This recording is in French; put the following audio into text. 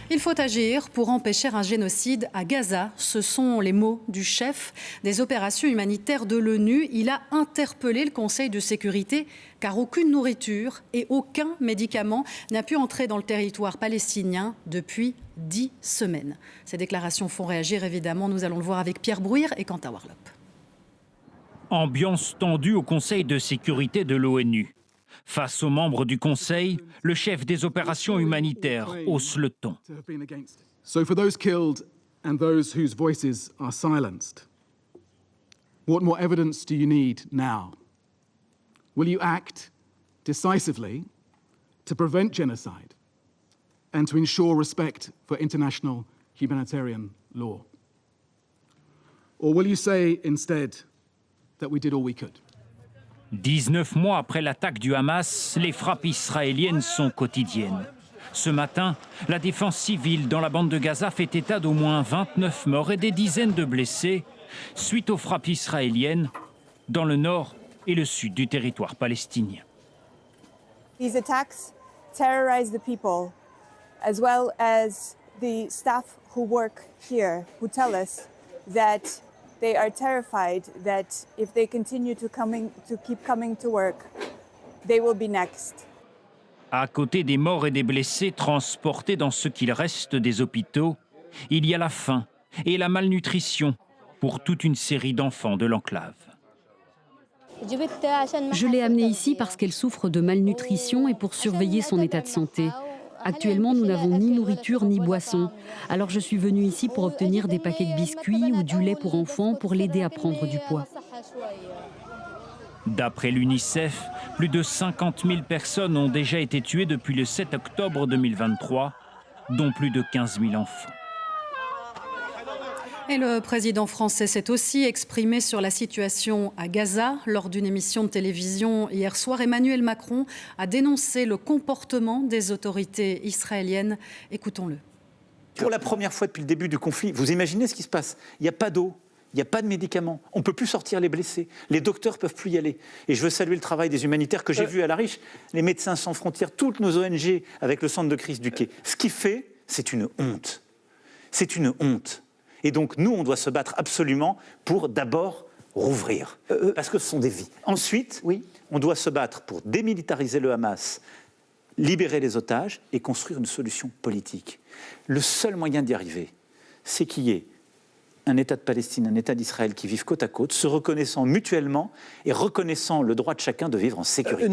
Il faut agir pour empêcher un génocide à Gaza. Ce sont les mots du chef des opérations humanitaires de l'ONU. Il a interpellé le Conseil de sécurité car aucune nourriture et aucun médicament n'a pu entrer dans le territoire palestinien depuis 10 semaines. Ces déclarations font réagir évidemment. Nous allons le voir avec Pierre Brouir et Quentin Warlop. Ambiance tendue au Conseil de sécurité de l'ONU. Face aux membres du Conseil, le chef des opérations humanitaires hausse le ton. So for those killed and those whose voices are silenced, what more evidence do you need now? Will you act decisively to prevent genocide and to ensure respect for international humanitarian law? Or will you say instead that we did all we could? 19 mois après l'attaque du Hamas, les frappes israéliennes sont quotidiennes. Ce matin, la défense civile dans la bande de Gaza fait état d'au moins 29 morts et des dizaines de blessés suite aux frappes israéliennes dans le nord et le sud du territoire palestinien. These attacks terrorize the people as well as the staff who work here who tell us that they are terrified that if they continue to keep coming to work, they will be next. À côté des morts et des blessés transportés dans ce qu'il reste des hôpitaux, il y a la faim et la malnutrition pour toute une série d'enfants de l'enclave. Je l'ai amenée ici parce qu'elle souffre de malnutrition et pour surveiller son état de santé. Actuellement, nous n'avons ni nourriture ni boisson. Alors je suis venue ici pour obtenir des paquets de biscuits ou du lait pour enfants pour l'aider à prendre du poids. D'après l'UNICEF, plus de 50 000 personnes ont déjà été tuées depuis le 7 octobre 2023, dont plus de 15 000 enfants. Et le président français s'est aussi exprimé sur la situation à Gaza. Lors d'une émission de télévision hier soir, Emmanuel Macron a dénoncé le comportement des autorités israéliennes. Écoutons-le. Pour la première fois depuis le début du conflit, vous imaginez ce qui se passe? Il n'y a pas d'eau, il n'y a pas de médicaments, on ne peut plus sortir les blessés, les docteurs ne peuvent plus y aller. Et je veux saluer le travail des humanitaires que j'ai vu à La Riche, les Médecins sans frontières, toutes nos ONG avec le centre de crise du Quai. Ce qu'il fait, c'est une honte. C'est une honte. Et donc, nous, on doit se battre absolument pour d'abord rouvrir, parce que ce sont des vies. Ensuite, on doit se battre pour démilitariser le Hamas, libérer les otages et construire une solution politique. Le seul moyen d'y arriver, c'est qu'il y ait un État de Palestine, un État d'Israël qui vivent côte à côte, se reconnaissant mutuellement et reconnaissant le droit de chacun de vivre en sécurité.